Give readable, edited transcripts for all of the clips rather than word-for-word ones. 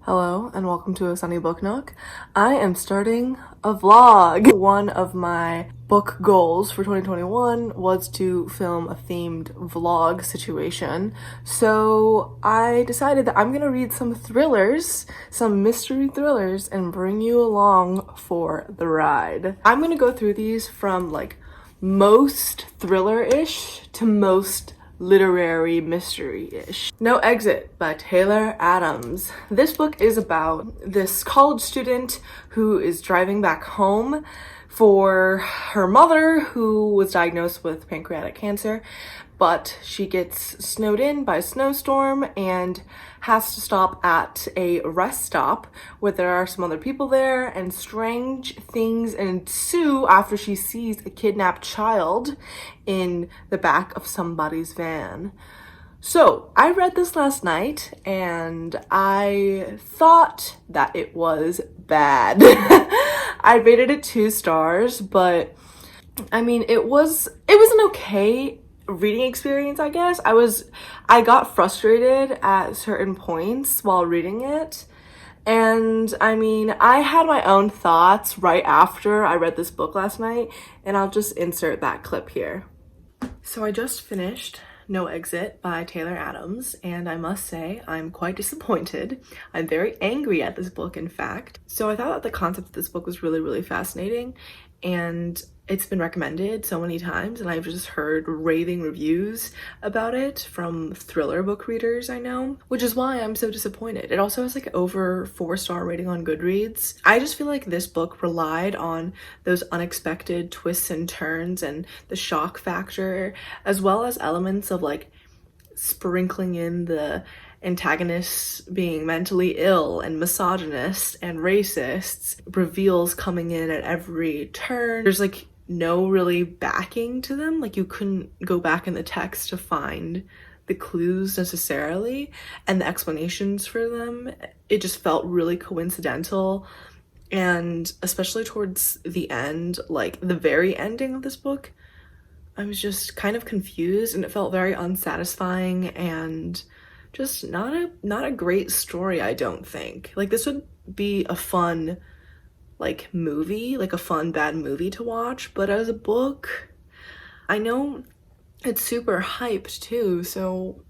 Hello and welcome to a Sunny Book Nook. I am starting a vlog. One of my book goals for 2021 was to film a themed vlog situation. So I decided that I'm gonna read some thrillers, some mystery thrillers, and bring you along for the ride. I'm gonna go through these from like most thriller-ish to most literary mystery-ish. No Exit by Taylor Adams. This book is about this college student who is driving back home for her mother, who was diagnosed with pancreatic cancer, but she gets snowed in by a snowstorm and has to stop at a rest stop where there are some other people there, and strange things ensue after she sees a kidnapped child in the back of somebody's van. So I read this last night and I thought that it was bad. I rated it 2 stars, but I mean, it was an okay reading experience, I guess. I got frustrated at certain points while reading it. And I mean, I had my own thoughts right after I read this book last night, and I'll just insert that clip here. So I just finished No Exit by Taylor Adams, and I must say I'm quite disappointed. I'm very angry at this book, in fact. So I thought that the concept of this book was really, really fascinating, and it's been recommended so many times, and I've just heard raving reviews about it from thriller book readers I know, which is why I'm so disappointed. It also has like over 4-star rating on Goodreads. I just feel like this book relied on those unexpected twists and turns and the shock factor, as well as elements of like sprinkling in the antagonists being mentally ill and misogynist and racists, reveals coming in at every turn. There's like no really backing to them. Like you couldn't go back in the text to find the clues necessarily and the explanations for them. It just felt really coincidental. And especially towards the end, like the very ending of this book, I was just kind of confused, and it felt very unsatisfying and just not a great story, I don't think. Like this would be a fun like movie, like a fun bad movie to watch, but as a book, I know it's super hyped too, so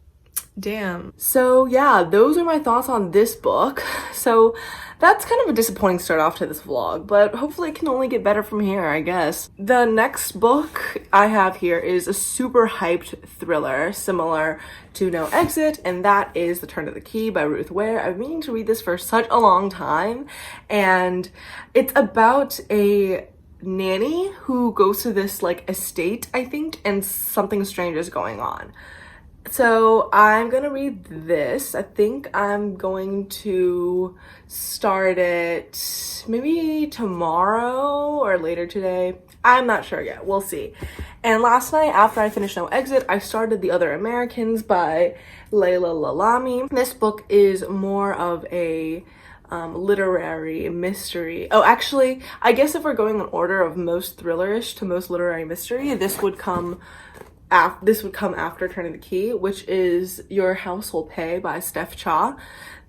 damn. So yeah, those are my thoughts on this book. So that's kind of a disappointing start off to this vlog, but hopefully it can only get better from here, I guess. The next book I have here is a super hyped thriller similar to No Exit, and that is The Turn of the Key by Ruth Ware. I've been meaning to read this for such a long time, and it's about a nanny who goes to this like estate, I think, and something strange is going on. So I'm gonna read this. I think I'm going to start it maybe tomorrow or later today. I'm not sure yet, we'll see. And last night after I finished No Exit, I started The Other Americans by Layla Lalami. This book is more of a literary mystery. Oh, actually, I guess if we're going in order of most thrillerish to most literary mystery, this would come after Turn of the Key, which is Your House Will Pay by Steph Cha.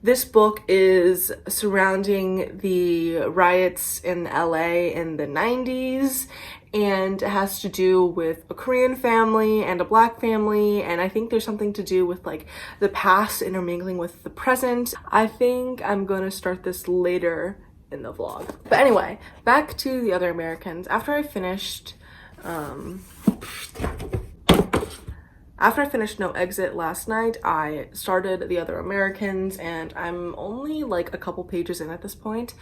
This book is surrounding the riots in LA in the 90s, and it has to do with a Korean family and a Black family, and I think there's something to do with like the past intermingling with the present. I think I'm gonna start this later in the vlog. But anyway, back to The Other Americans. After I finished No Exit last night, I started The Other Americans, and I'm only like a couple pages in at this point,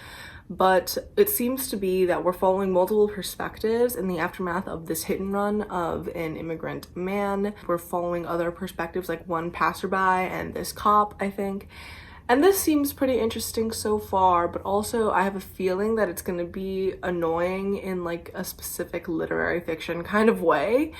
but it seems to be that we're following multiple perspectives in the aftermath of this hit and run of an immigrant man. We're following other perspectives, like one passerby and this cop, I think. And this seems pretty interesting so far, but also I have a feeling that it's going to be annoying in like a specific literary fiction kind of way.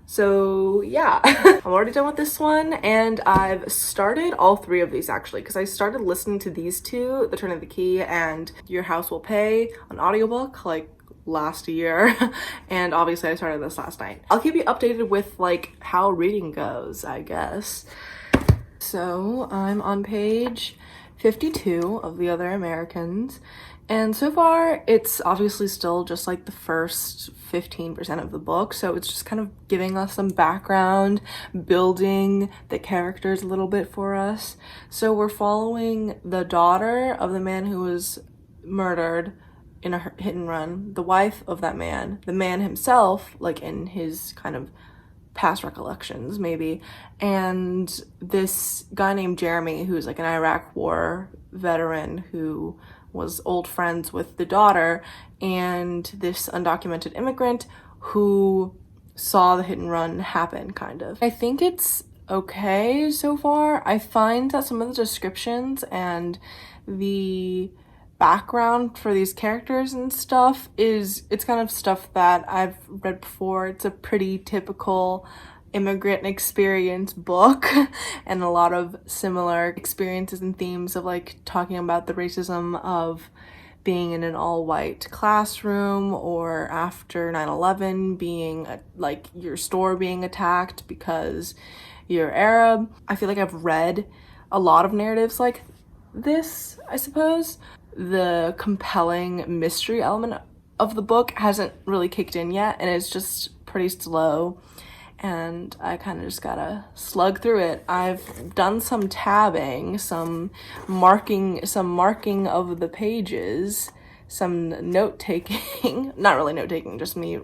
So yeah, I'm already done with this one, and I've started all 3 of these actually, because I started listening to these 2, The Turn of the Key and Your House Will Pay, on audiobook like last year, and obviously I started this last night. I'll keep you updated with like how reading goes, I guess. So I'm on page 52 of The Other Americans. And so far, it's obviously still just like the first 15% of the book, so it's just kind of giving us some background, building the characters a little bit for us. So we're following the daughter of the man who was murdered in a hit and run, the wife of that man, the man himself, like in his kind of past recollections maybe, and this guy named Jeremy, who's like an Iraq war veteran who was old friends with the daughter, and this undocumented immigrant who saw the hit and run happen, kind of. I think it's okay so far. I find that some of the descriptions and the background for these characters and stuff it's kind of stuff that I've read before. It's a pretty typical immigrant experience book and a lot of similar experiences and themes of like talking about the racism of being in an all-white classroom, or after 9/11 being like your store being attacked because you're Arab. I feel like I've read a lot of narratives like this, I suppose. The compelling mystery element of the book hasn't really kicked in yet, and it's just pretty slow, and I kind of just gotta slug through it. I've done some tabbing, some marking of the pages, some note-taking, not really note-taking, just me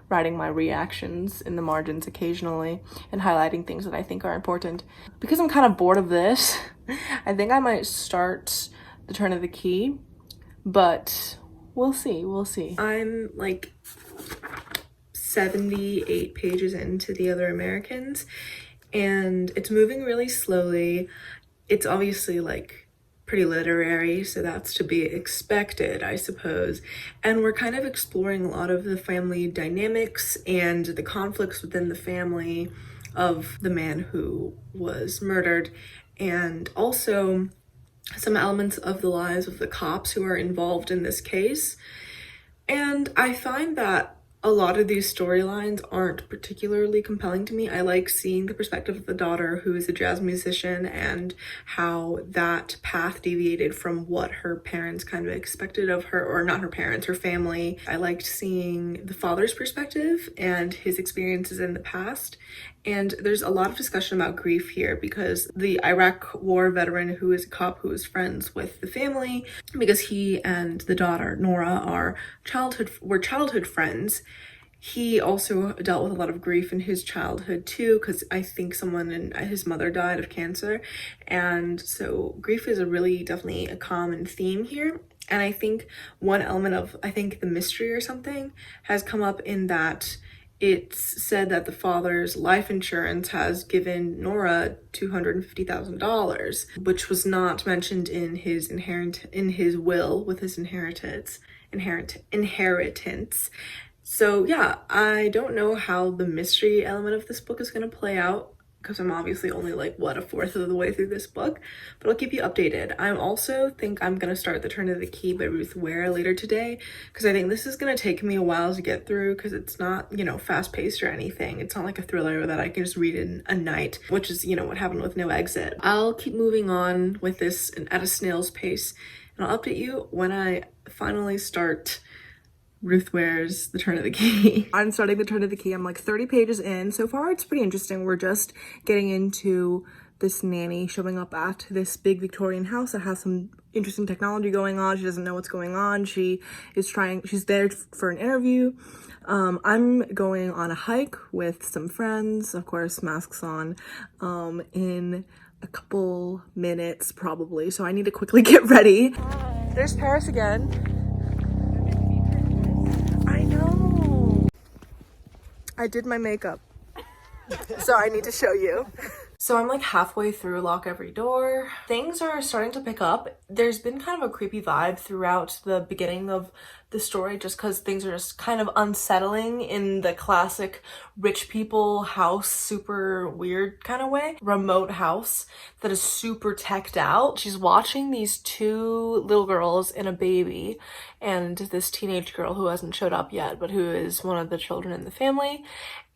writing my reactions in the margins occasionally and highlighting things that I think are important. Because I'm kind of bored of this, I think I might start The Turn of the Key, but we'll see. I'm like 78 pages into The Other Americans, and it's moving really slowly. It's obviously like pretty literary, so that's to be expected, I suppose. And we're kind of exploring a lot of the family dynamics and the conflicts within the family of the man who was murdered, and also some elements of the lives of the cops who are involved in this case. And I find that a lot of these storylines aren't particularly compelling to me. I like seeing the perspective of the daughter, who is a jazz musician, and how that path deviated from what her parents kind of expected of her, or not her parents, her family. I liked seeing the father's perspective and his experiences in the past. And there's a lot of discussion about grief here, because the Iraq war veteran who is a cop who is friends with the family, because he and the daughter, Nora, were childhood friends. He also dealt with a lot of grief in his childhood too, because I think his mother died of cancer. And so grief is definitely a common theme here. And I think one element of, the mystery or something has come up in that it's said that the father's life insurance has given Nora $250,000, which was not mentioned in his will with his inheritance. So yeah, I don't know how the mystery element of this book is going to play out, because I'm obviously only like a fourth of the way through this book, but I'll keep you updated. I also think I'm gonna start The Turn of the Key by Ruth Ware later today, because I think this is gonna take me a while to get through, because it's not, fast paced or anything. It's not like a thriller that I can just read in a night, which is, what happened with No Exit. I'll keep moving on with this at a snail's pace, and I'll update you when I finally start Ruth Ware's The Turn of the Key. I'm starting The Turn of the Key. I'm like 30 pages in. So far, it's pretty interesting. We're just getting into this nanny showing up at this big Victorian house that has some interesting technology going on. She doesn't know what's going on. She's there for an interview. I'm going on a hike with some friends, of course, masks on, in a couple minutes probably. So I need to quickly get ready. There's Paris again. I know. I did my makeup, so I need to show you. So I'm like halfway through Lock Every Door. Things are starting to pick up. There's been kind of a creepy vibe throughout the beginning of the story, just because things are just kind of unsettling in the classic rich people house, super weird kind of way. Remote house that is super teched out. She's watching these two little girls and a baby, and this teenage girl who hasn't showed up yet, but who is one of the children in the family.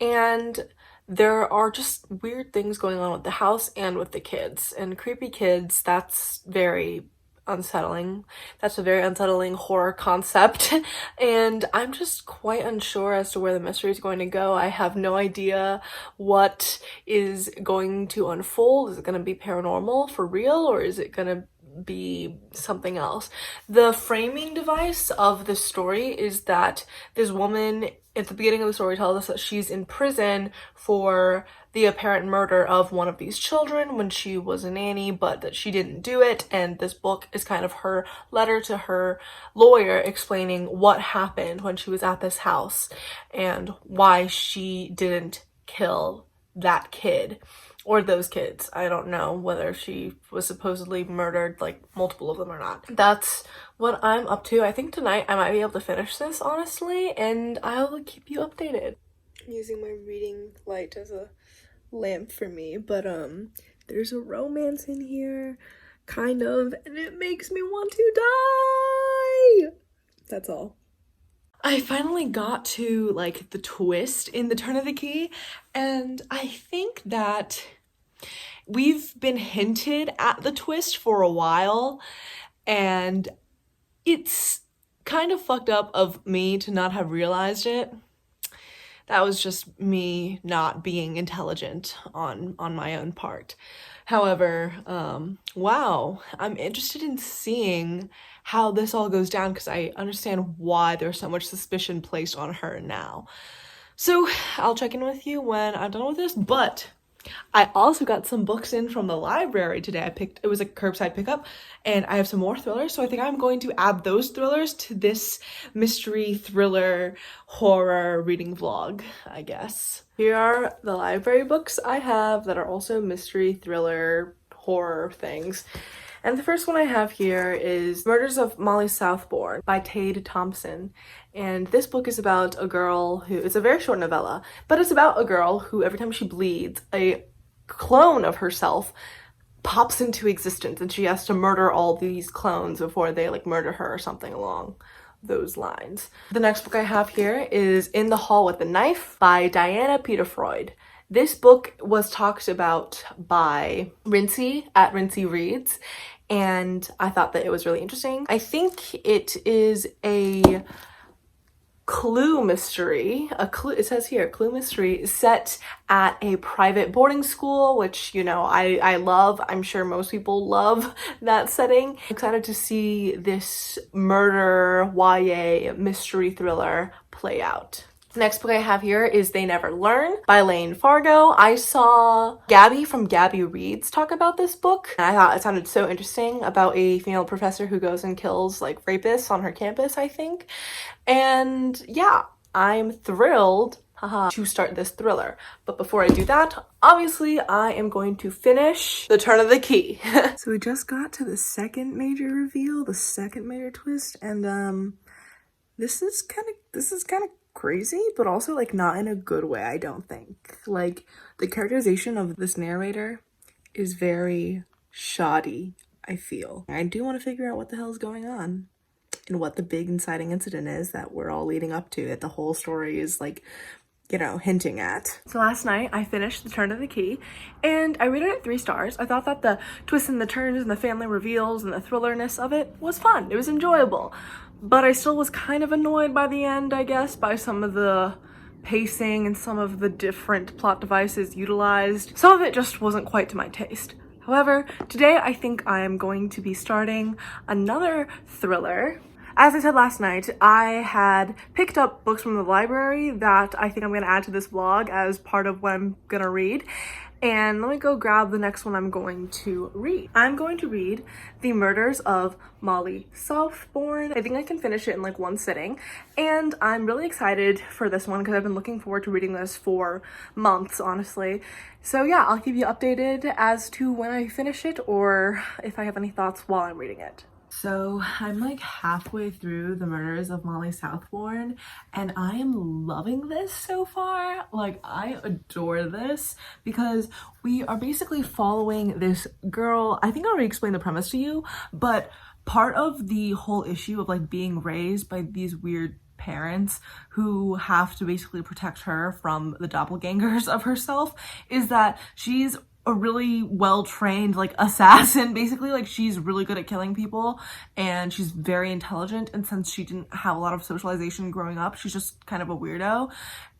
And there are just weird things going on with the house and with the kids. And creepy kids, that's very unsettling. That's a very unsettling horror concept. And I'm just quite unsure as to where the mystery is going to go. I have no idea what is going to unfold. Is it going to be paranormal for real, or is it going to be something else? The framing device of the story is that this woman at the beginning of the story tells us that she's in prison for the apparent murder of one of these children when she was a nanny, but that she didn't do it. And this book is kind of her letter to her lawyer explaining what happened when she was at this house and why she didn't kill that kid. Or those kids. I don't know whether she was supposedly murdered, like multiple of them or not. That's what I'm up to. I think tonight I might be able to finish this, honestly, and I'll keep you updated. I'm using my reading light as a lamp for me, but there's a romance in here, kind of, and it makes me want to die. That's all. I finally got to like the twist in the turn of the key, and I think that we've been hinted at the twist for a while, and it's kind of fucked up of me to not have realized it. That was just me not being intelligent on my own part. However, wow, I'm interested in seeing how this all goes down because I understand why there's so much suspicion placed on her now. So I'll check in with you when I'm done with this, but I also got some books in from the library today. It was a curbside pickup, and I have some more thrillers, so I think I'm going to add those thrillers to this mystery thriller horror reading vlog, I guess. Here are the library books I have that are also mystery thriller horror things. And the first one I have here is Murders of Molly Southbourne by Tade Thompson. And this book is about a girl who, it's a very short novella, but it's about a girl who every time she bleeds, a clone of herself pops into existence and she has to murder all these clones before they like murder her or something along those lines. The next book I have here is In the Hall with the Knife by Diana Peterfreud. This book was talked about by Rincey at Rincey Reads, and I thought that it was really interesting. I think it is a clue mystery, it says here, clue mystery set at a private boarding school, which, you know, I love. I'm sure most people love that setting. I'm excited to see this murder YA mystery thriller play out. The next book I have here is They Never Learn by Lane Fargo. I saw Gabby from Gabby Reads talk about this book, and I thought it sounded so interesting about a female professor who goes and kills like rapists on her campus, I think. And yeah, I'm thrilled to start this thriller. But before I do that, obviously I am going to finish The Turn of the Key. So we just got to the second major reveal, the second major twist, and this is kind of crazy, but also like not in a good way, I don't think. Like the characterization of this narrator is very shoddy, I feel. I do want to figure out what the hell is going on and what the big inciting incident is that we're all leading up to, that the whole story is like, you know, hinting at. So last night I finished The Turn of the Key and I rated it 3 stars. I thought that the twists and the turns and the family reveals and the thrillerness of it was fun. It was enjoyable. But I still was kind of annoyed by the end, I guess, by some of the pacing and some of the different plot devices utilized. Some of it just wasn't quite to my taste. However, today I think I am going to be starting another thriller. As I said last night, I had picked up books from the library that I think I'm going to add to this vlog as part of what I'm going to read. And let me go grab the next one I'm going to read. I'm going to read The Murders of Molly Southbourne. I think I can finish it in like one sitting. And I'm really excited for this one because I've been looking forward to reading this for months, honestly. So yeah, I'll keep you updated as to when I finish it or if I have any thoughts while I'm reading it. So I'm like halfway through The Murders of Molly Southbourne and I am loving this so far. Like I adore this because we are basically following this girl. I think I already explained the premise to you, but part of the whole issue of like being raised by these weird parents who have to basically protect her from the doppelgangers of herself, is that she's a really well-trained like assassin. Basically, like, she's really good at killing people and she's very intelligent, and since she didn't have a lot of socialization growing up, she's just kind of a weirdo.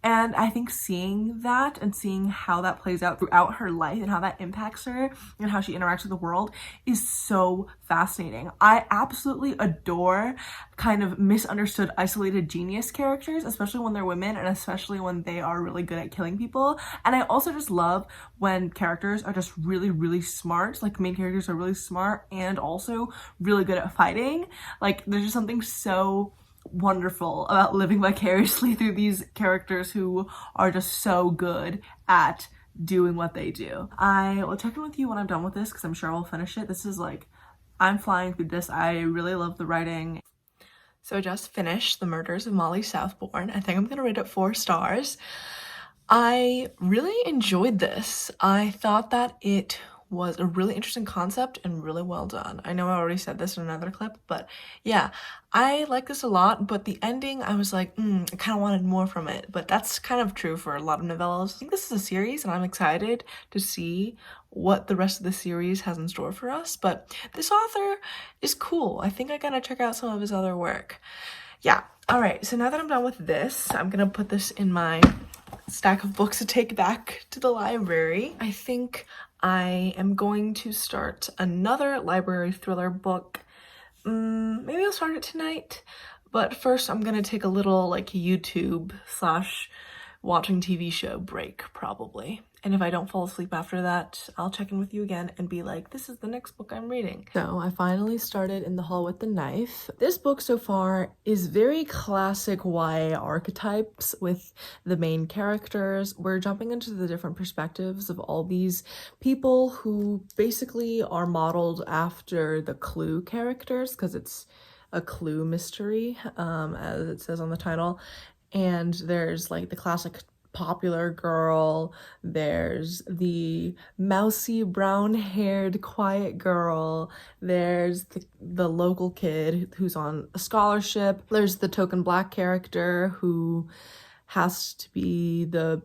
And I think seeing that and seeing how that plays out throughout her life and how that impacts her and how she interacts with the world is so fascinating. I absolutely adore kind of misunderstood, isolated genius characters, especially when they're women and especially when they are really good at killing people. And I also just love when characters are just really, really smart. Like, main characters are really smart and also really good at fighting. Like, there's just something so wonderful about living vicariously through these characters who are just so good at doing what they do. I will check in with you when I'm done with this because I'm sure I'll finish it. This is like, I'm flying through this. I really love the writing. So I just finished The Murders of Molly Southbourne. I think I'm gonna rate it 4 stars. I really enjoyed this. I thought that it was a really interesting concept and really well done. I know I already said this in another clip, but yeah, I like this a lot, but the ending, I was like, I kind of wanted more from it, but that's kind of true for a lot of novellas. I think this is a series and I'm excited to see what the rest of the series has in store for us, but this author is cool. I think I gotta check out some of his other work. Yeah, all right, so now that I'm done with this, I'm gonna put this in my stack of books to take back to the library. I think I am going to start another library thriller book. Maybe I'll start it tonight, but first I'm gonna take a little like YouTube / watching TV show break probably. And if I don't fall asleep after that, I'll check in with you again and be like, this is the next book I'm reading. So I finally started In the Hall with the Knife. This book so far is very classic YA archetypes with the main characters. We're jumping into the different perspectives of all these people who basically are modeled after the Clue characters, because it's a Clue mystery, as it says on the title. And there's like the classic popular girl, there's the mousy brown-haired quiet girl, there's the local kid who's on a scholarship, there's the token black character who has to be the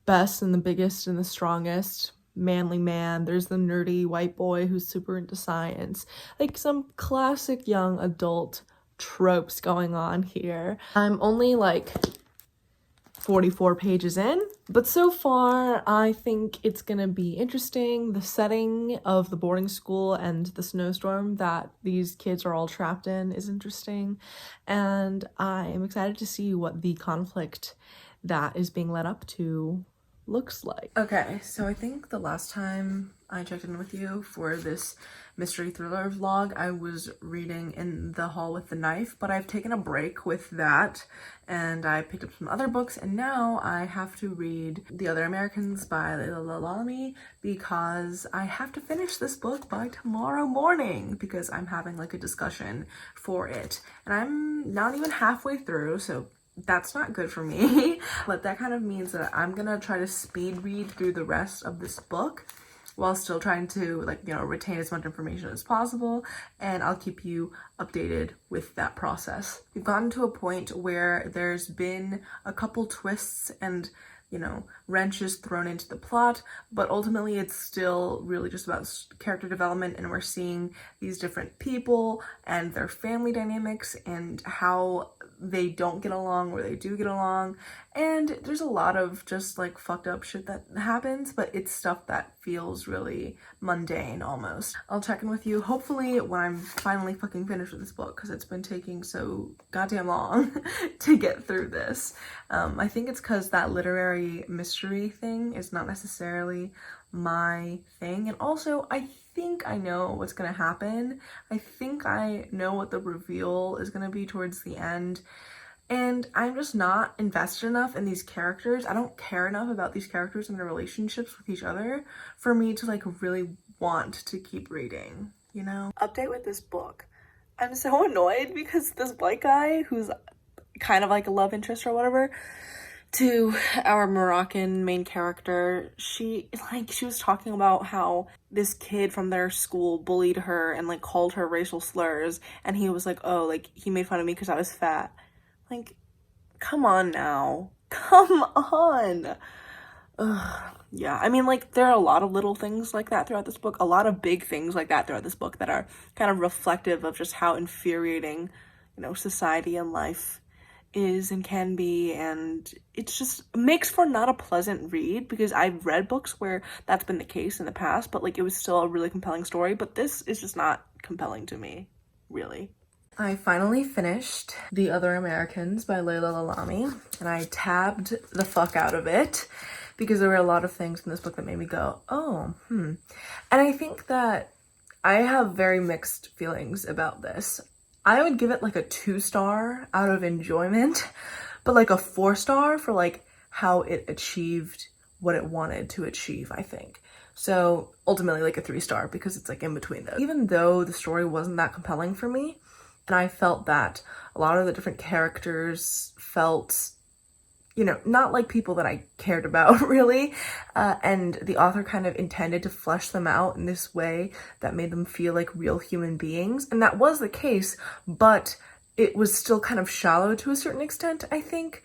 best and the biggest and the strongest manly man, there's the nerdy white boy who's super into science, like some classic young adult tropes going on here. I'm only like 44 pages in, but so far I think it's gonna be interesting. The setting of the boarding school and the snowstorm that these kids are all trapped in is interesting, and I am excited to see what the conflict that is being led up to looks like. Okay, so I think the last time I checked in with you for this mystery thriller vlog, I was reading In the Hall with the Knife, but I've taken a break with that and I picked up some other books, and now I have to read The Other Americans by Layla Lalami because I have to finish this book by tomorrow morning because I'm having like a discussion for it, and I'm not even halfway through, so that's not good for me. But that kind of means that I'm gonna try to speed read through the rest of this book while still trying to, like, you know, retain as much information as possible, and I'll keep you updated with that process. We've gotten to a point where there's been a couple twists and, you know, wrenches thrown into the plot, but ultimately it's still really just about character development, and we're seeing these different people and their family dynamics and how they don't get along or they do get along, and there's a lot of just like fucked up shit that happens, but it's stuff that feels really mundane almost. I'll check in with you hopefully when I'm finally fucking finished with this book, because it's been taking so goddamn long to get through this. I think it's because that literary mystery thing is not necessarily my thing, and also I think I know what's gonna happen. I think I know what the reveal is gonna be towards the end, and I'm just not invested enough in these characters. I don't care enough about these characters and their relationships with each other for me to like really want to keep reading, you know? Update with this book. I'm so annoyed because this white guy who's kind of like a love interest or whatever to our Moroccan main character, she was talking about how this kid from their school bullied her and like called her racial slurs, and he was like, oh, like he made fun of me because I was fat. Like, come on now. Come on. Ugh. Yeah, I mean, like, there are a lot of little things like that throughout this book, a lot of big things like that throughout this book that are kind of reflective of just how infuriating, society and life is and can be, and it's just makes for not a pleasant read, because I've read books where that's been the case in the past, but like it was still a really compelling story, but this is just not compelling to me, really. I finally finished The Other Americans by Layla Lalami, and I tabbed the fuck out of it because there were a lot of things in this book that made me go, oh, And I think that I have very mixed feelings about this. I would give it like a 2-star out of enjoyment, but like a 4-star for like how it achieved what it wanted to achieve, I think. So ultimately like a 3-star because it's like in between those. Even though the story wasn't that compelling for me, and I felt that a lot of the different characters felt, not like people that I cared about really, and the author kind of intended to flesh them out in this way that made them feel like real human beings, and that was the case, but it was still kind of shallow to a certain extent, I think,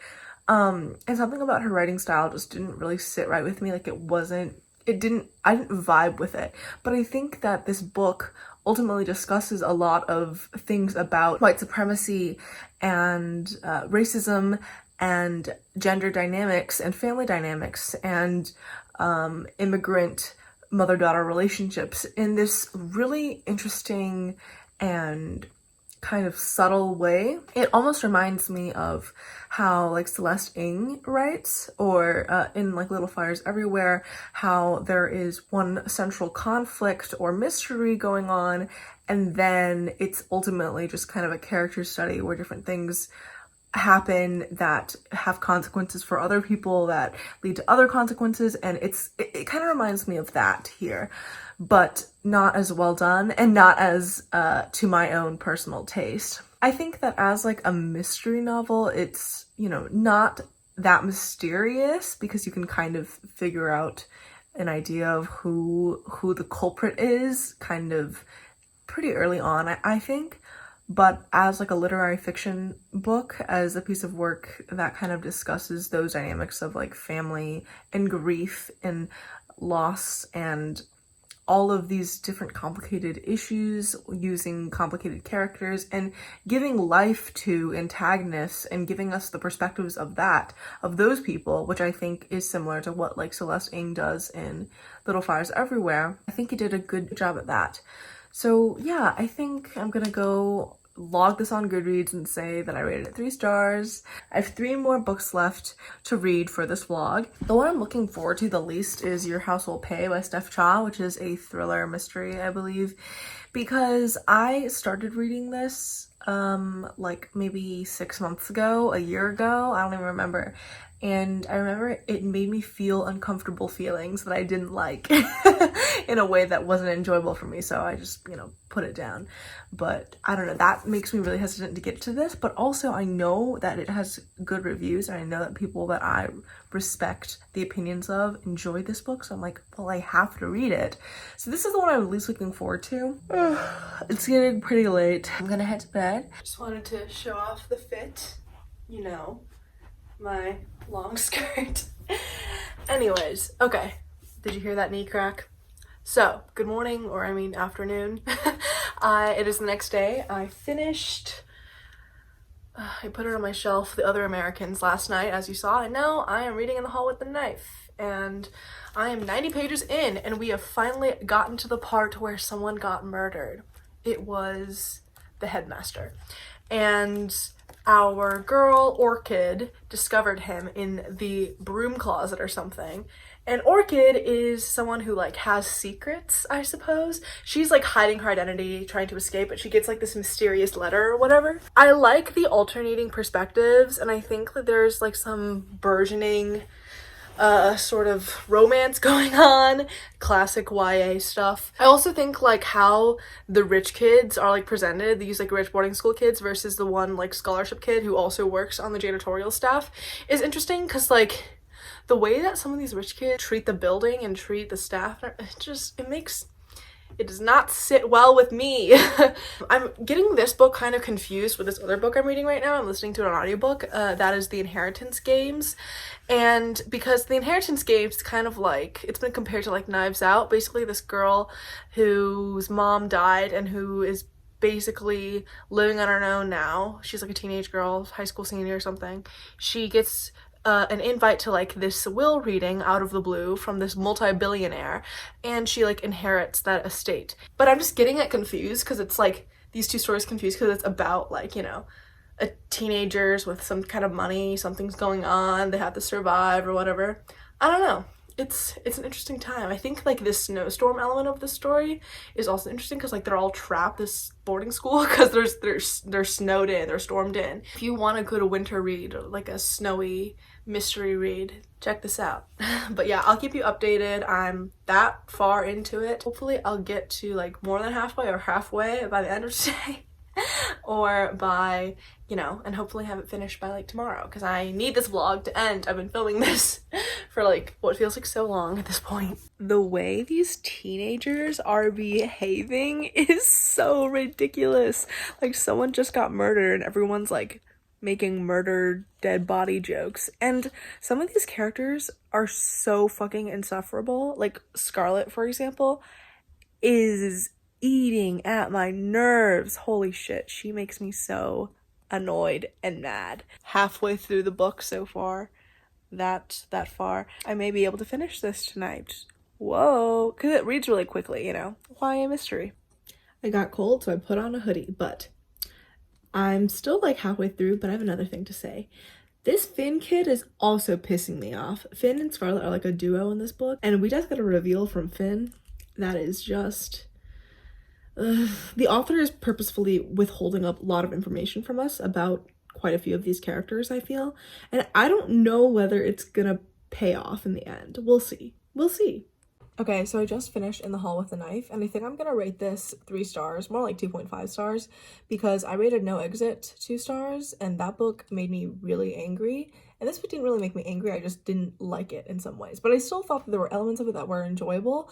and something about her writing style just didn't really sit right with me. Like I didn't vibe with it, but I think that this book ultimately discusses a lot of things about white supremacy and racism and gender dynamics and family dynamics and immigrant mother-daughter relationships in this really interesting and kind of subtle way. It almost reminds me of how like Celeste Ng writes, or in like Little Fires Everywhere, how there is one central conflict or mystery going on, and then it's ultimately just kind of a character study where different things happen that have consequences for other people that lead to other consequences, and it kind of reminds me of that here, but not as well done and not as to my own personal taste. I think that as like a mystery novel, it's not that mysterious because you can kind of figure out an idea of who the culprit is kind of pretty early on, I think. But as like a literary fiction book, as a piece of work that kind of discusses those dynamics of like family and grief and loss and all of these different complicated issues, using complicated characters and giving life to antagonists and giving us the perspectives of those people, which I think is similar to what like Celeste Ng does in Little Fires Everywhere. I think he did a good job at that. So yeah, I think I'm gonna go log this on Goodreads and say that I rated it 3 stars. I have 3 more books left to read for this vlog. The one I'm looking forward to the least is Your House Will Pay by Steph Cha, which is a thriller mystery, I believe, because I started reading this like maybe 6 months ago, a year ago, I don't even remember. And I remember it made me feel uncomfortable feelings that I didn't like in a way that wasn't enjoyable for me. So I just, put it down. But I don't know, that makes me really hesitant to get to this. But also I know that it has good reviews, and I know that people that I respect the opinions of enjoy this book. So I'm like, well, I have to read it. So this is the one I'm least looking forward to. It's getting pretty late. I'm gonna head to bed. Just wanted to show off the fit, my long skirt. Anyways, okay, did you hear that knee crack? So good morning, or I mean afternoon. It is the next day. I finished I put it on my shelf, The Other Americans, last night, as you saw, and now I am reading In the Hall with the Knife, and I am 90 pages in, and we have finally gotten to the part where someone got murdered. It was the headmaster, and our girl Orchid discovered him in the broom closet or something. And Orchid is someone who like has secrets, I suppose. She's like hiding her identity, trying to escape, but she gets like this mysterious letter or whatever. I like the alternating perspectives, and I think that there's like some burgeoning sort of romance going on, classic YA stuff. I also think like how the rich kids are like presented, these like rich boarding school kids versus the one like scholarship kid who also works on the janitorial staff, is interesting, because like the way that some of these rich kids treat the building and treat the staff, it It does not sit well with me. I'm getting this book kind of confused with this other book I'm reading right now. I'm listening to an audiobook. That is The Inheritance Games. And because The Inheritance Games kind of like, it's been compared to like Knives Out. Basically this girl whose mom died and who is basically living on her own now. She's like a teenage girl, high school senior or something. She gets an invite to like this will reading out of the blue from this multi-billionaire, and she like inherits that estate. But I'm just getting it confused because it's like these two stories confused because it's about like, you know, a teenagers with some kind of money, something's going on, they have to survive or whatever. I don't know. It's an interesting time. I think like this snowstorm element of the story is also interesting because like they're all trapped this boarding school because they're snowed in, they're stormed in. If you want a good winter read, or like a snowy mystery read, check this out. But yeah, I'll keep you updated. I'm that far into it. Hopefully I'll get to like more than halfway or halfway by the end of today. Or by, you know, and hopefully have it finished by like tomorrow because I need this vlog to end. I've been filming this for like what feels like so long at this point. The way these teenagers are behaving is so ridiculous. Like someone just got murdered and everyone's like making murdered dead body jokes, and some of these characters are so fucking insufferable. Like Scarlett, for example, is eating at my nerves. Holy shit, she makes me so annoyed and mad. Halfway through the book so far. That far. I may be able to finish this tonight. Whoa, because it reads really quickly, you know. YA mystery. I got cold, so I put on a hoodie, but I'm still like halfway through, but I have another thing to say. This Finn kid is also pissing me off. Finn and Scarlett are like a duo in this book, and we just got a reveal from Finn that is just... the author is purposefully withholding a lot of information from us about quite a few of these characters, I feel. And I don't know whether it's gonna pay off in the end. We'll see. We'll see. Okay, so I just finished In the Hall with a Knife, and I think I'm gonna rate this 3 stars, more like 2.5 stars, because I rated No Exit 2 stars, and that book made me really angry. And this book didn't really make me angry, I just didn't like it in some ways. But I still thought that there were elements of it that were enjoyable,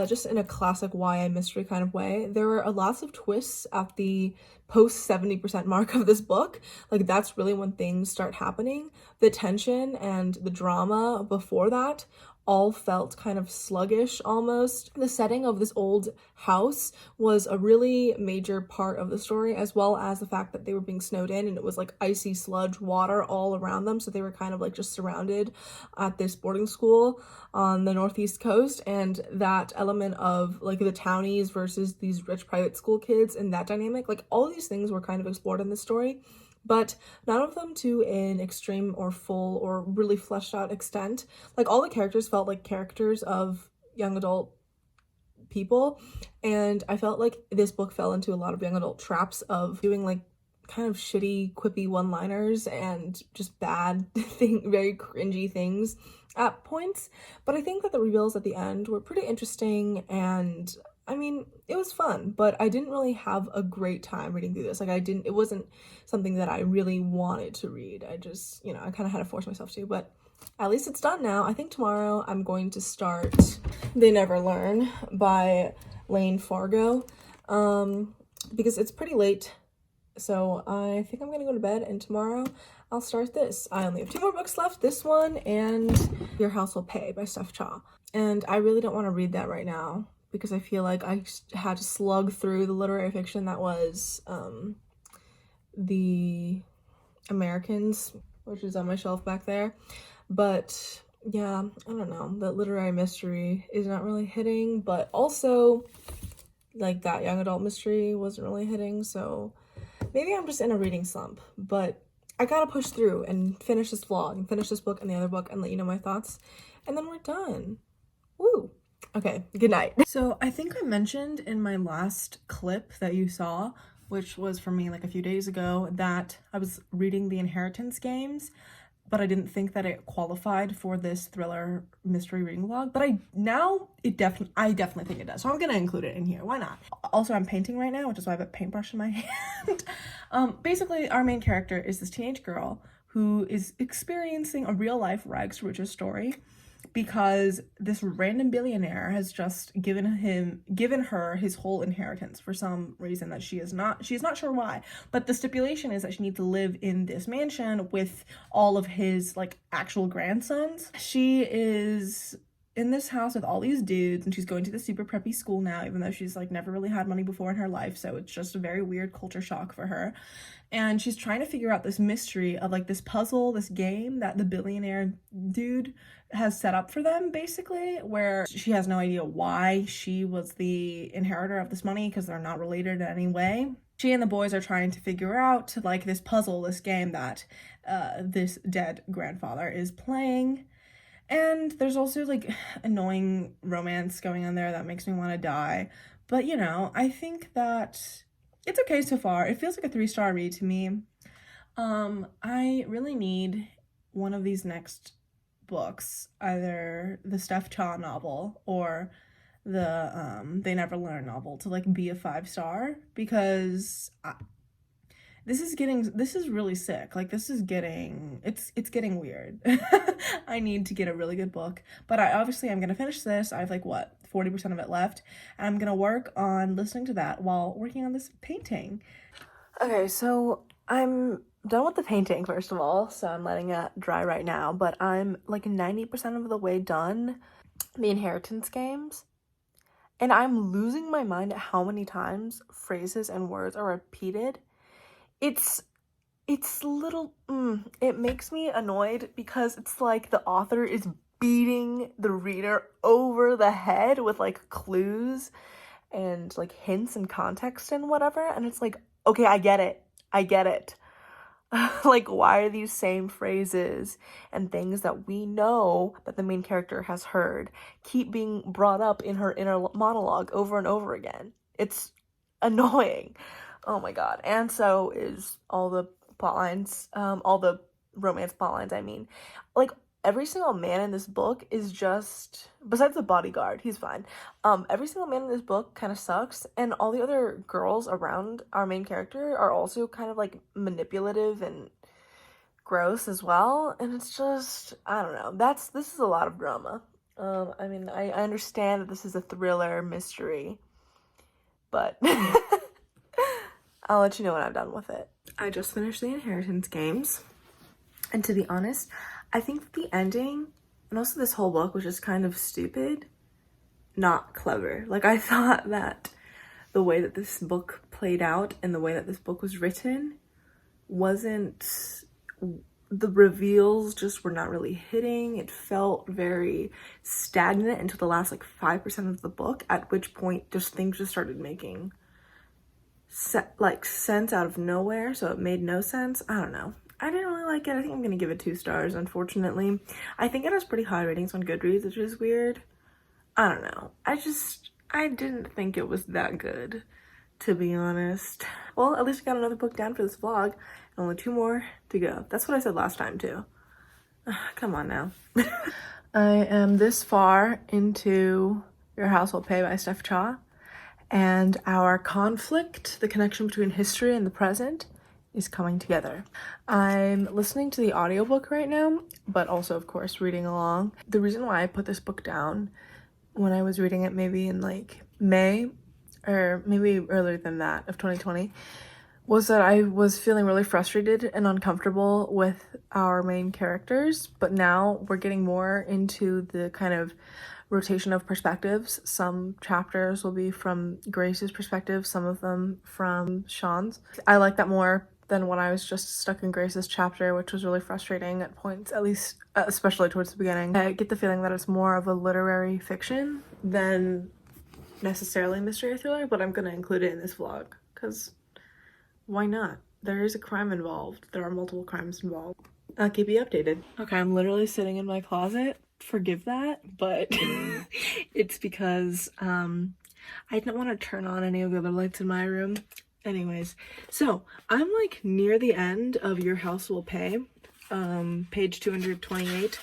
just in a classic YA mystery kind of way. There were lots of twists at the post 70% mark of this book. Like, that's really when things start happening. The tension and the drama before that all felt kind of sluggish almost. The setting of this old house was a really major part of the story, as well as the fact that they were being snowed in and it was like icy sludge water all around them, so they were kind of like just surrounded at this boarding school on the northeast coast. And that element of like the townies versus these rich private school kids and that dynamic, like all of these things were kind of explored in this story, but none of them to an extreme or full or really fleshed out extent. Like, all the characters felt like characters of young adult people, and I felt like this book fell into a lot of young adult traps of doing like kind of shitty, quippy one-liners and just bad very cringy things at points. But I think that the reveals at the end were pretty interesting, and I mean, it was fun, but I didn't really have a great time reading through this. Like, it wasn't something that I really wanted to read. I just, you know, I kind of had to force myself to, but at least it's done now. I think tomorrow I'm going to start They Never Learn by Lane Fargo, because it's pretty late, so I think I'm gonna go to bed, and tomorrow I'll start this. I only have 2 more books left, this one and Your House Will Pay by Steph Cha, and I really don't want to read that right now, because I feel like I had to slug through the literary fiction that was The Americans, which is on my shelf back there. But yeah, I don't know, the literary mystery is not really hitting, but also like that young adult mystery wasn't really hitting, so maybe I'm just in a reading slump. But I gotta push through and finish this vlog and finish this book and the other book and let you know my thoughts, and then we're done. Woo! Okay, good night. So I think I mentioned in my last clip that you saw, which was from me like a few days ago, that I was reading The Inheritance Games, but I didn't think that it qualified for this thriller mystery reading vlog. But I definitely think it does. So I'm gonna include it in here. Why not? Also, I'm painting right now, which is why I have a paintbrush in my hand. Basically, our main character is this teenage girl who is experiencing a real life rags to riches story. because this random billionaire has just given her his whole inheritance for some reason that she is not sure why. But the stipulation is that she needs to live in this mansion with all of his like actual grandsons. She is in this house with all these dudes, and she's going to the super preppy school now, even though she's like never really had money before in her life, so it's just a very weird culture shock for her. And she's trying to figure out this mystery of like this puzzle, this game that the billionaire dude has set up for them, basically, where she has no idea why she was the inheritor of this money because they're not related in any way. She and the boys are trying to figure out like this puzzle, this game that this dead grandfather is playing. And there's also like annoying romance going on there that makes me want to die. But you know, I think that it's okay so far. It feels like a 3-star read to me. I really need one of these next books, either the Steph Cha novel or the They Never Learn novel, to like be a 5-star, because this is really sick. Like it's getting weird. I need to get a really good book, but I'm gonna finish this. I have like 40% of it left, and I'm gonna work on listening to that while working on this painting. Okay, so I'm done with the painting, first of all, so I'm letting it dry right now, but I'm like 90% of the way done the inheritance games, and I'm losing my mind at how many times phrases and words are repeated. It's little, it makes me annoyed because it's like the author is beating the reader over the head with like clues and like hints and context and whatever, and it's like, okay, I get it. Like, why are these same phrases and things that we know that the main character has heard keep being brought up in her inner monologue over and over again? It's annoying. Oh my god. And so is all the plot lines, all the romance plot lines, I mean. Like, every single man in this book is just, besides the bodyguard, he's fine. Every single man in this book kind of sucks, and all the other girls around our main character are also kind of like manipulative and gross as well, and it's just, I don't know. This is a lot of drama. I mean, I understand that this is a thriller mystery, but I'll let you know when I'm done with it. I just finished the inheritance games, and to be honest, I think the ending, and also this whole book, was just kind of stupid, not clever. Like, I thought that the way that this book played out and the way that this book was written wasn't, the reveals just were not really hitting. It felt very stagnant until the last like 5% of the book, at which point just things just started making sense out of nowhere, so it made no sense. I don't know. I didn't really like it. I think I'm gonna give it 2 stars, unfortunately. I think it has pretty high ratings on Goodreads, which is weird. I don't know. I didn't think it was that good, to be honest. Well, at least I got another book down for this vlog, and only 2 more to go. That's what I said last time, too. Come on now. I am this far into Your House Will Pay by Steph Cha, and our conflict, the connection between history and the present, is coming together. I'm listening to the audiobook right now, but also, of course, reading along. The reason why I put this book down when I was reading it maybe in like May, or maybe earlier than that, of 2020, was that I was feeling really frustrated and uncomfortable with our main characters, but now we're getting more into the kind of rotation of perspectives. Some chapters will be from Grace's perspective, some of them from Sean's. I like that more than when I was just stuck in Grace's chapter, which was really frustrating at points, at least, especially towards the beginning. I get the feeling that it's more of a literary fiction than necessarily mystery thriller, but I'm gonna include it in this vlog, because why not? There is a crime involved. There are multiple crimes involved. I'll keep you updated. Okay, I'm literally sitting in my closet. Forgive that, but it's because I didn't want to turn on any of the other lights in my room. Anyways, so I'm like near the end of Your House Will Pay, page 228,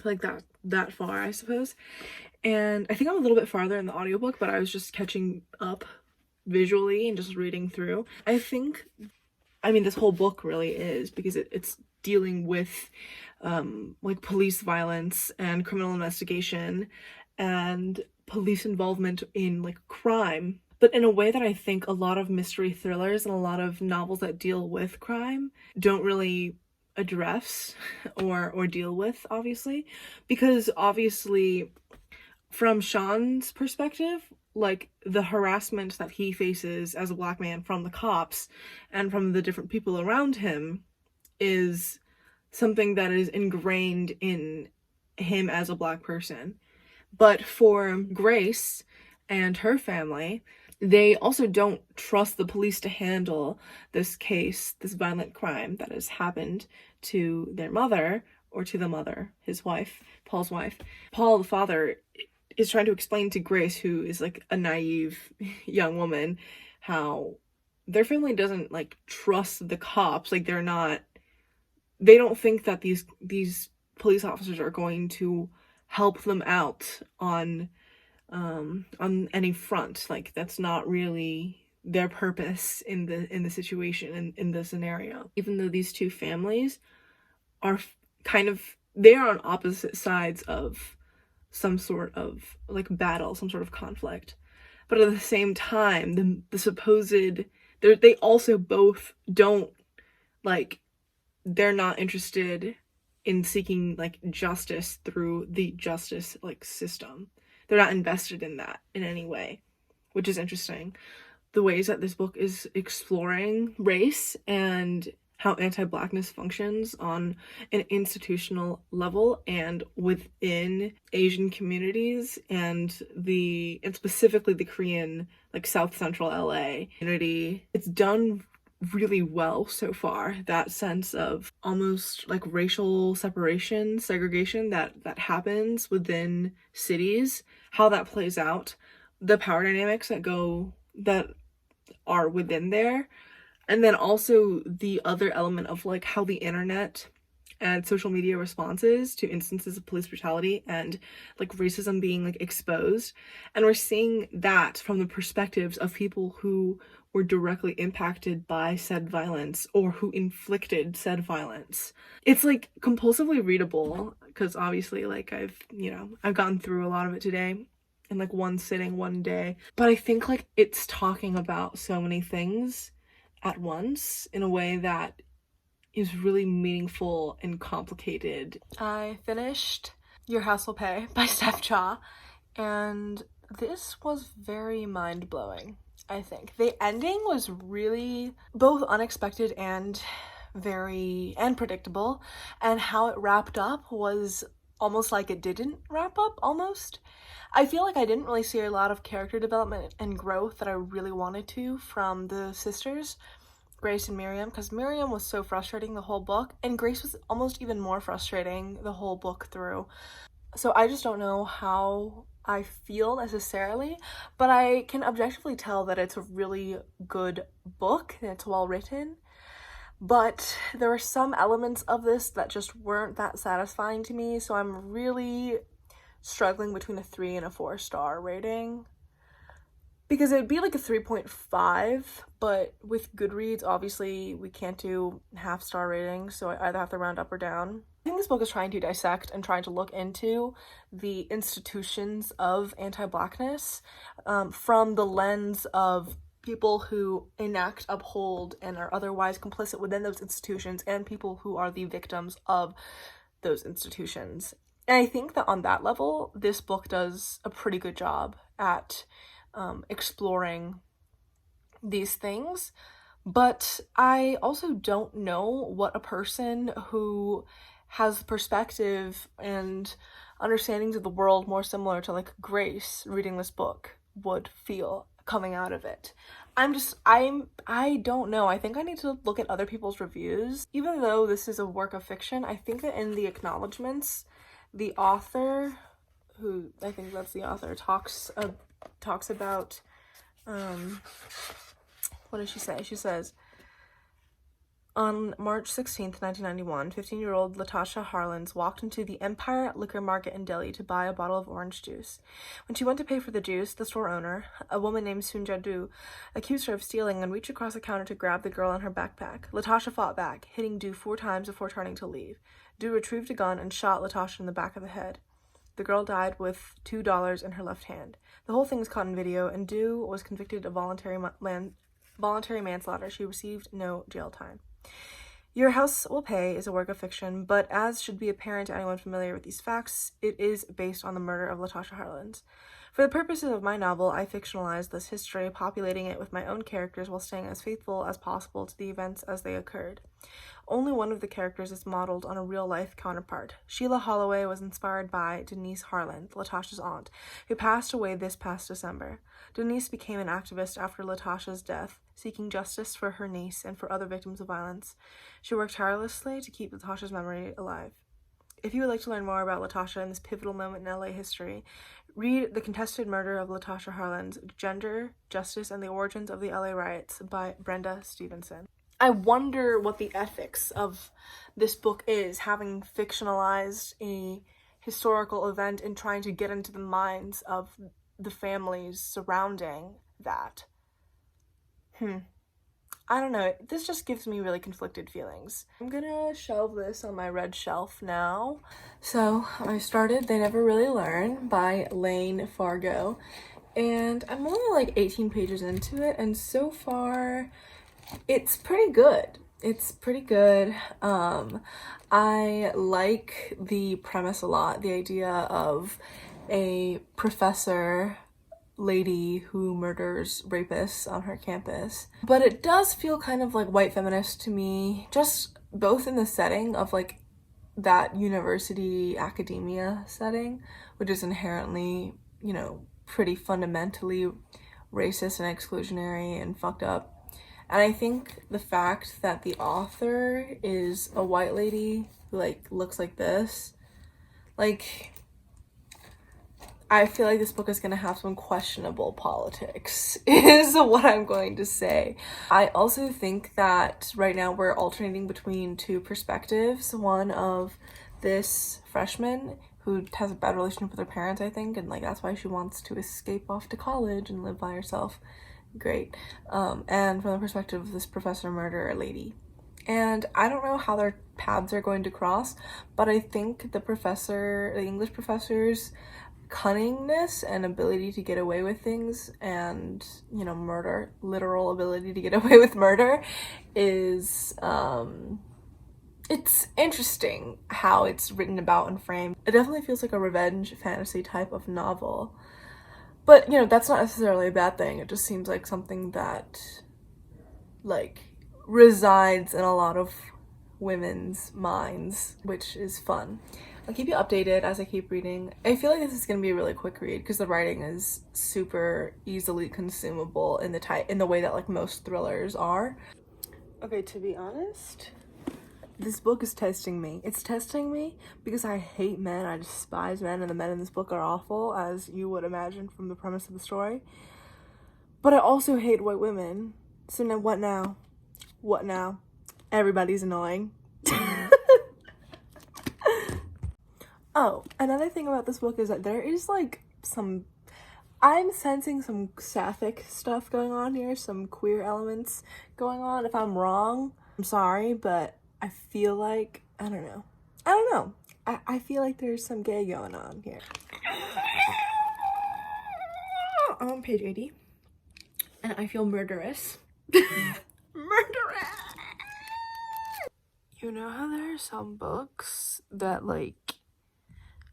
like that far, I suppose. And I think I'm a little bit farther in the audiobook, but I was just catching up visually and just reading through. I mean, this whole book really is, because it's dealing with like police violence and criminal investigation and police involvement in like crime, but in a way that I think a lot of mystery thrillers and a lot of novels that deal with crime don't really address or deal with, obviously, because obviously from Sean's perspective, like the harassment that he faces as a Black man from the cops and from the different people around him is something that is ingrained in him as a Black person. But for Grace and her family, they also don't trust the police to handle this case, this violent crime that has happened to their mother, or to the mother, his wife, Paul's wife. Paul, the father, is trying to explain to Grace, who is like a naive young woman, how their family doesn't like trust the cops. Like they don't think that these police officers are going to help them out on any front. Like that's not really their purpose in the situation, in the scenario. Even though these two families are they are on opposite sides of some sort of like battle, some sort of conflict, but at the same time, the supposed they also both don't like, they're not interested in seeking like justice through the justice like system. They're not invested in that in any way, which is interesting. The ways that this book is exploring race and how anti-Blackness functions on an institutional level and within Asian communities and specifically the Korean, like South Central LA community. It's done really well so far. That sense of almost like racial separation, segregation that happens within cities, how that plays out, the power dynamics that are within there. And then also the other element of like how the internet and social media responses to instances of police brutality and like racism being like exposed. And we're seeing that from the perspectives of people who were directly impacted by said violence or who inflicted said violence. It's like compulsively readable because obviously like I've gone through a lot of it today in like one sitting, one day. But I think like it's talking about so many things at once in a way that is really meaningful and complicated. I finished Your House Will Pay by Steph Cha, and this was very mind-blowing, I think. The ending was really both unexpected and predictable, and how it wrapped up was almost like it didn't wrap up, almost. I feel like I didn't really see a lot of character development and growth that I really wanted to from the sisters, Grace and Miriam, because Miriam was so frustrating the whole book, and Grace was almost even more frustrating the whole book through. So I just don't know how I feel necessarily, but I can objectively tell that it's a really good book and it's well written. But there were some elements of this that just weren't that satisfying to me, so I'm really struggling between a 3 and a 4-star rating. Because it'd be like a 3.5, but with Goodreads, obviously, we can't do half-star ratings, so I either have to round up or down. I think this book is trying to dissect and trying to look into the institutions of anti-Blackness from the lens of people who enact, uphold, and are otherwise complicit within those institutions, and people who are the victims of those institutions. And I think that on that level, this book does a pretty good job at exploring these things. But I also don't know what a person who has perspective and understandings of the world more similar to like Grace reading this book would feel coming out of it. I don't know. I think I need to look at other people's reviews. Even though this is a work of fiction, I think that in the acknowledgements, the author, who I think that's the author, talks about, what does she say? She says, On March 16th, 1991, 15-year-old Latasha Harlins walked into the Empire Liquor Market in Delhi to buy a bottle of orange juice. When she went to pay for the juice, the store owner, a woman named Sunja Du, accused her of stealing and reached across the counter to grab the girl and her backpack. Latasha fought back, hitting Du 4 times before turning to leave. Du retrieved a gun and shot Latasha in the back of the head. The girl died with $2 in her left hand. The whole thing was caught in video, and Du was convicted of voluntary manslaughter. She received no jail time. Your House Will Pay is a work of fiction, but as should be apparent to anyone familiar with these facts, it is based on the murder of Latasha Harlins. For the purposes of my novel, I fictionalized this history, populating it with my own characters while staying as faithful as possible to the events as they occurred. Only one of the characters is modeled on a real-life counterpart. Sheila Holloway was inspired by Denise Harlan, Latasha's aunt, who passed away this past December. Denise became an activist after Latasha's death, seeking justice for her niece and for other victims of violence. She worked tirelessly to keep Latasha's memory alive. If you would like to learn more about Latasha and this pivotal moment in LA history, read The Contested Murder of Latasha Harlins, Gender, Justice, and the Origins of the LA Riots by Brenda Stevenson. I wonder what the ethics of this book is, having fictionalized a historical event and trying to get into the minds of the families surrounding that. I don't know, this just gives me really conflicted feelings. I'm gonna shelve this on my red shelf now. So I started They Never Really Learn by Lane Fargo, and I'm only like 18 pages into it, and so far it's pretty good. I like the premise a lot, the idea of a professor lady who murders rapists on her campus. But it does feel kind of like white feminist to me, just both in the setting of like that university academia setting, which is inherently, pretty fundamentally racist and exclusionary and fucked up. And I think the fact that the author is a white lady who looks like this, I feel like this book is going to have some questionable politics, is what I'm going to say. I also think that right now we're alternating between two perspectives. One of this freshman who has a bad relationship with her parents, I think, and that's why she wants to escape off to college and live by herself. Great. And from the perspective of this professor murderer lady. And I don't know how their paths are going to cross, but I think the English professor's cunningness and ability to get away with things and, literal ability to get away with murder is, it's interesting how it's written about and framed. It definitely feels like a revenge fantasy type of novel. But, that's not necessarily a bad thing. It just seems like something that, resides in a lot of women's minds, which is fun. I'll keep you updated as I keep reading. I feel like this is going to be a really quick read because the writing is super easily consumable in the way that, most thrillers are. Okay, to be honest, this book is testing me. It's testing me because I hate men, I despise men, and the men in this book are awful, as you would imagine from the premise of the story. But I also hate white women. So now what now? What now? Everybody's annoying. Oh, another thing about this book is that there is I'm sensing some sapphic stuff going on here, some queer elements going on. If I'm wrong, I'm sorry, but I feel like, I don't know. I feel like there's some gay going on here. I'm on page 80, and I feel murderous. Murderous! You know how there are some books that,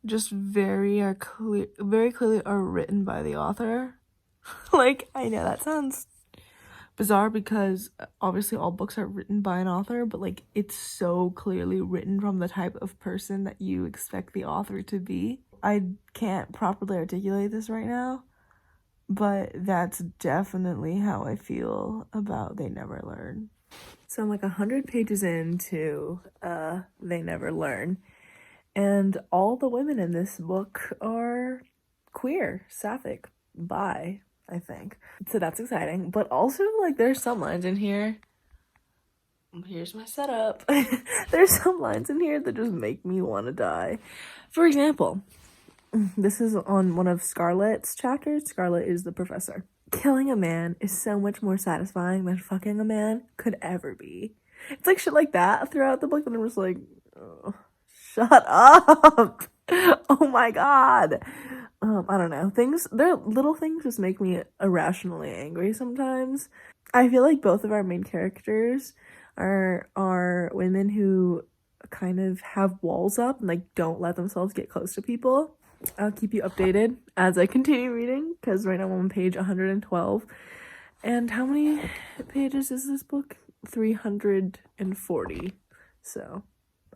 just very clearly are written by the author? I know that sounds bizarre because obviously all books are written by an author, but it's so clearly written from the type of person that you expect the author to be. I can't properly articulate this right now, but that's definitely how I feel about They Never Learn. So I'm 100 pages into They Never Learn, and all the women in this book are queer, sapphic, bi, I think. So that's exciting. But also, there's some lines in here. Here's my setup. There's some lines in here that just make me want to die. For example, this is on one of Scarlett's chapters. Scarlett is the professor. Killing a man is so much more satisfying than fucking a man could ever be. It's like shit like that throughout the book, and I'm just like, oh, shut up. Oh my god. I don't know. They're little things just make me irrationally angry sometimes. I feel like both of our main characters are women who kind of have walls up and like don't let themselves get close to people. I'll keep you updated as I continue reading, because right now I'm on page 112. And how many pages is this book? 340. So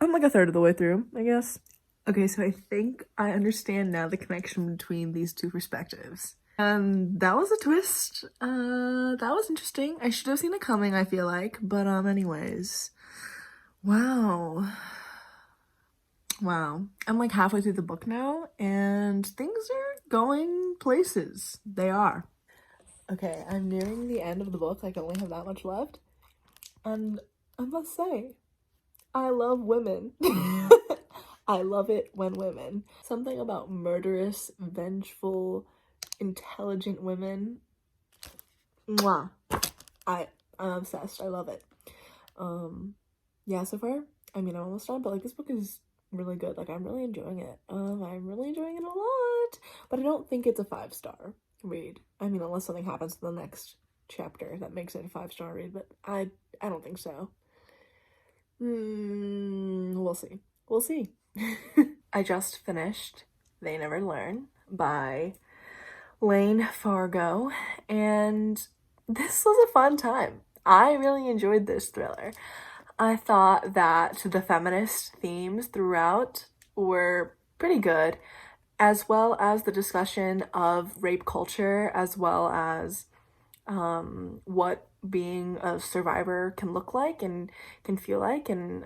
I'm like a third of the way through, I guess. Okay, so I think I understand now the connection between these two perspectives. And that was a twist. That was interesting. I should have seen it coming, I feel like. But anyways. Wow. I'm like halfway through the book now, and things are going places. They are. Okay, I'm nearing the end of the book. I can only have that much left. And I must say, I love women. I love it when women. Something about murderous, vengeful, intelligent women. Mwah. I'm obsessed. I love it. Yeah, so far, I mean, I'm almost done, but like this book is really good. Like, I'm really enjoying it. I'm really enjoying it a lot, but I don't think it's a 5-star read. I mean, unless something happens in the next chapter that makes it a 5-star read, but I don't think so. We'll see. I just finished They Never Learn by Lane Fargo, and this was a fun time. I really enjoyed this thriller. I thought that the feminist themes throughout were pretty good, as well as the discussion of rape culture, as well as what being a survivor can look like and can feel like, and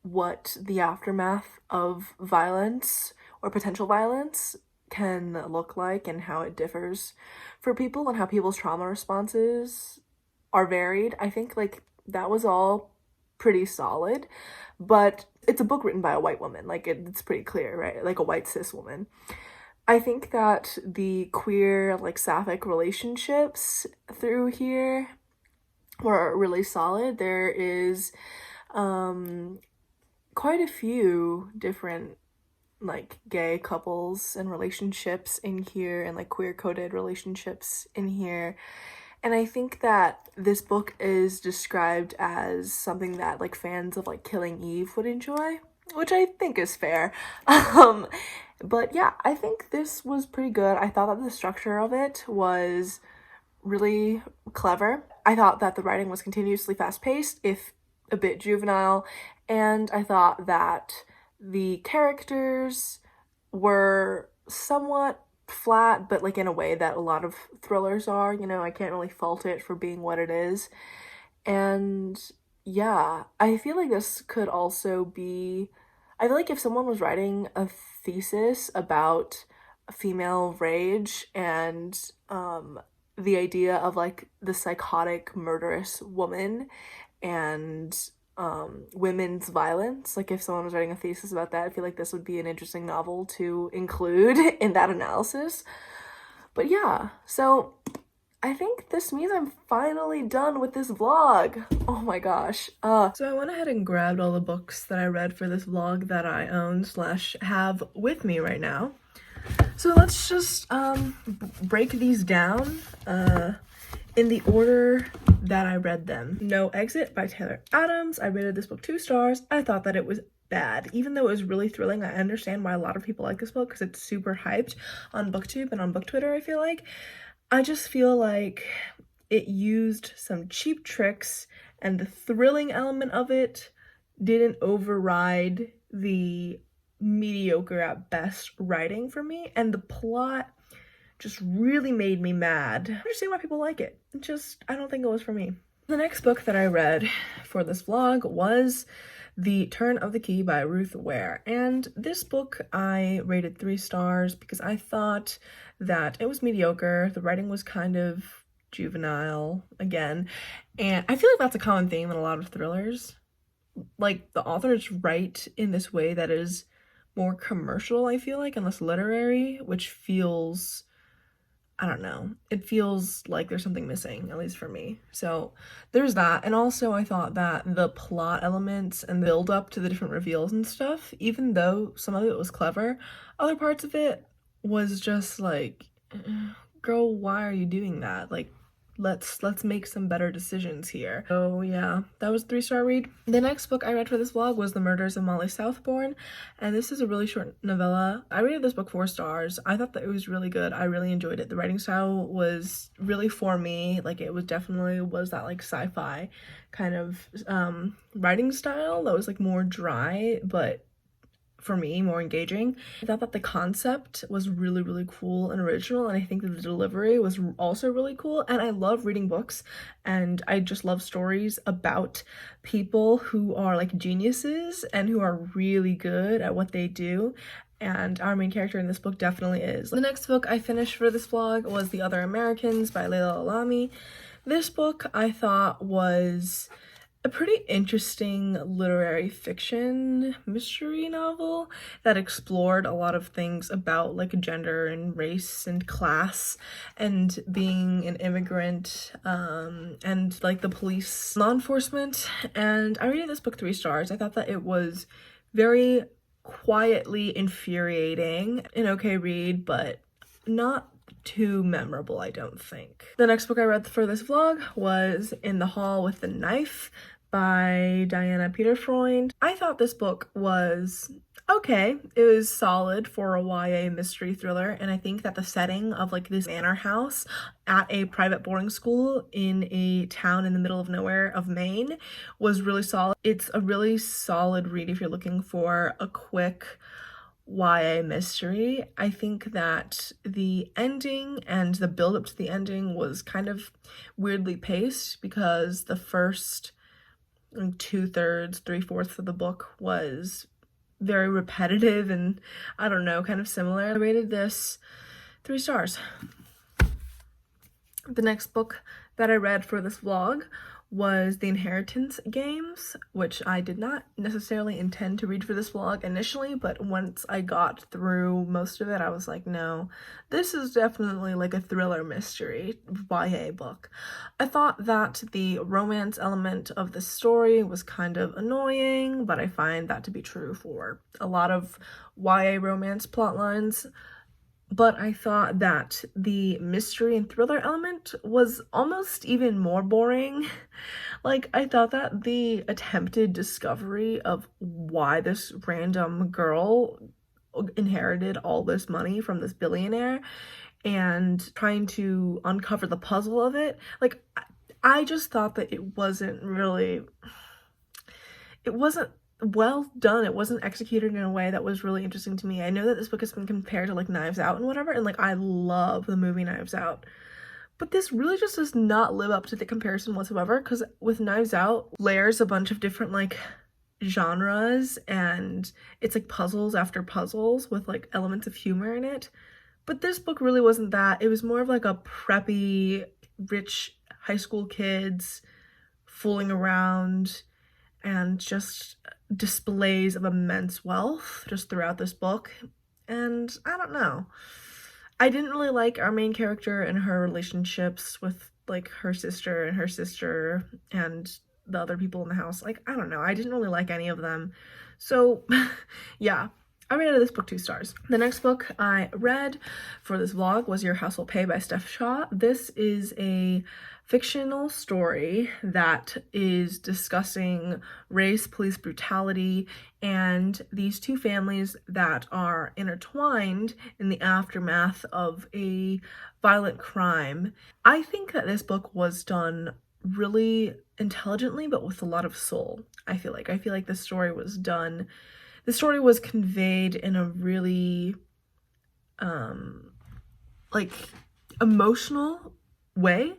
what the aftermath of violence or potential violence can look like, and how it differs for people, and how people's trauma responses are varied. I think like that was all pretty solid, but it's a book written by a white woman. Like it's pretty clear, right? Like a white cis woman. I think that the queer, like, sapphic relationships through here were really solid. There is quite a few different, like, gay couples and relationships in here, and like queer coded relationships in here. And I think that this book is described as something that like fans of like Killing Eve would enjoy, which I think is fair. But yeah, I think this was pretty good. I thought that the structure of it was really clever. I thought that the writing was continuously fast-paced, if a bit juvenile, and I thought that the characters were somewhat flat, but like in a way that a lot of thrillers are, you know. I can't really fault it for being what it is. And yeah, I feel like this could also be, I feel like if someone was writing a thesis about female rage and the idea of like the psychotic murderous woman and women's violence, like if someone was writing a thesis about that, I feel like this would be an interesting novel to include in that analysis. But yeah, so I think this means I'm finally done with this vlog. Oh my gosh. So I went ahead and grabbed all the books that I read for this vlog that I own / have with me right now. So let's just break these down in the order that I read them. No Exit by Taylor Adams. I rated this book 2 stars. I thought that it was bad. Even though it was really thrilling, I understand why a lot of people like this book because it's super hyped on BookTube and on Book Twitter, I feel like. I just feel like it used some cheap tricks, and the thrilling element of it didn't override the mediocre at best writing for me, and the plot just really made me mad. I understand why people like it. I don't think it was for me. The next book that I read for this vlog was The Turn of the Key by Ruth Ware, and this book I rated 3 stars because I thought that it was mediocre. The writing was kind of juvenile again. And I feel like that's a common theme in a lot of thrillers. Like, the authors write in this way that is more commercial, I feel like, and less literary, which feels, I don't know, it feels like there's something missing, at least for me. So there's that. And also I thought that the plot elements and the build up to the different reveals and stuff, even though some of it was clever, other parts of it was just like, girl, why are you doing that? Like, let's make some better decisions here. So yeah, that was a 3-star read. The next book I read for this vlog was The Murders of Molly Southbourne, and this is a really short novella. I rated this book 4 stars. I thought that it was really good. I really enjoyed it. The writing style was really for me. Like, it was definitely was that like sci-fi kind of writing style that was like more dry, but for me, more engaging. I thought that the concept was really, really cool and original, and I think that the delivery was also really cool. And I love reading books, and I just love stories about people who are like geniuses and who are really good at what they do. And our main character in this book definitely is. The next book I finished for this vlog was The Other Americans by Layla Alami. This book I thought was a pretty interesting literary fiction mystery novel that explored a lot of things about like gender and race and class and being an immigrant and like the police, law enforcement. And I rated this book 3 stars. I thought that it was very quietly infuriating, an okay read, but not too memorable, I don't think. The next book I read for this vlog was In the Hall with the Knife by Diana Peterfreund. I thought this book was okay. It was solid for a YA mystery thriller, and I think that the setting of like this manor house at a private boarding school in a town in the middle of nowhere of Maine was really solid. It's a really solid read if you're looking for a quick YA mystery. I think that the ending and the build up to the ending was kind of weirdly paced, because the first 2/3, 3/4 of the book was very repetitive and, I don't know, kind of similar. I rated this 3 stars. The next book that I read for this vlog was The Inheritance Games, which I did not necessarily intend to read for this vlog initially, but once I got through most of it, I was like, no, this is definitely like a thriller mystery YA book. I thought that the romance element of the story was kind of annoying, but I find that to be true for a lot of YA romance plotlines. But I thought that the mystery and thriller element was almost even more boring. Like, I thought that the attempted discovery of why this random girl inherited all this money from this billionaire and trying to uncover the puzzle of it, like, I just thought that it wasn't well done. It wasn't executed in a way that was really interesting to me. I know that this book has been compared to like Knives Out and whatever, and like I love the movie Knives Out, but this really just does not live up to the comparison whatsoever, because with Knives Out layers a bunch of different like genres, and it's like puzzles after puzzles with like elements of humor in it. But this book really wasn't that. It was more of like a preppy rich high school kids fooling around and just displays of immense wealth just throughout this book. And I don't know, I didn't really like our main character and her relationships with like her sister and the other people in the house. Like, I don't know, I didn't really like any of them. So yeah, I rated this book 2 stars. The next book I read for this vlog was Your House Will Pay by Steph Shaw. This is a fictional story that is discussing race, police brutality, and these two families that are intertwined in the aftermath of a violent crime. I think that this book was done really intelligently, but with a lot of soul. I feel like the story was conveyed in a really like emotional way,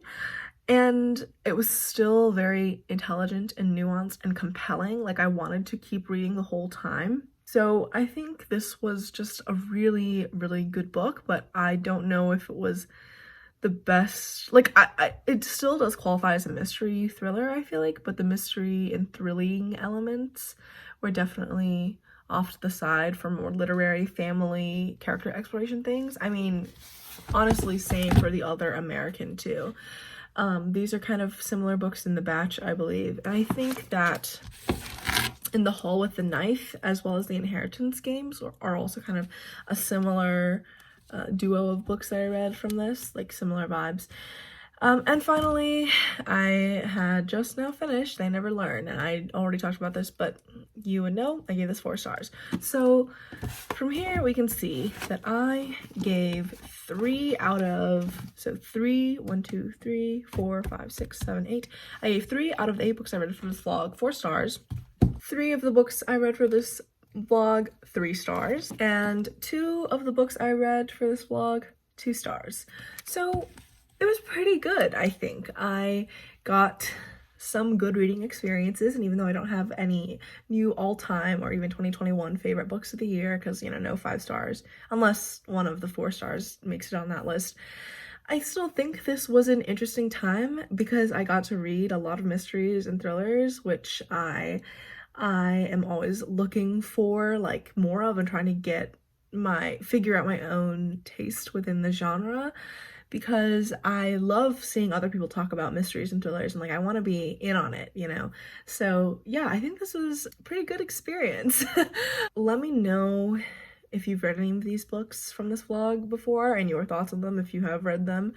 and it was still very intelligent and nuanced and compelling. Like, I wanted to keep reading the whole time. So I think this was just a really, really good book, but I don't know if it was the best, like it still does qualify as a mystery thriller, I feel like, but the mystery and thrilling elements were definitely off to the side for more literary family character exploration things. I mean, honestly, same for the other American too. These are kind of similar books in the batch, I believe, and I think that In the Hall with the Knife, as well as the Inheritance games, are also kind of a similar duo of books that I read from this, like similar vibes. And finally, I had just now finished They Never Learn, and I already talked about this, but you would know I gave this 4 stars. So from here we can see that I gave 3 out of, so 3, 1, 2, 3, 4, 5, 6, 7, 8. I gave 3 out of the 8 books I read for this vlog 4 stars. 3 of the books I read for this vlog 3 stars, and 2 of the books I read for this vlog 2 stars. So it was pretty good, I think. I got some good reading experiences, and even though I don't have any new all-time or even 2021 favorite books of the year, because, you know, no 5 stars, unless one of the 4 stars makes it on that list, I still think this was an interesting time because I got to read a lot of mysteries and thrillers, which I am always looking for, like, more of, and trying to figure out my own taste within the genre, because I love seeing other people talk about mysteries and thrillers, and like I want to be in on it, you know? So yeah, I think this was a pretty good experience. Let me know if you've read any of these books from this vlog before and your thoughts on them if you have read them.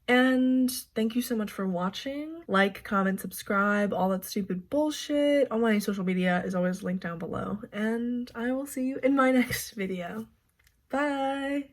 And thank you so much for watching. Like, comment, subscribe, all that stupid bullshit. All my social media is always linked down below, and I will see you in my next video. Bye!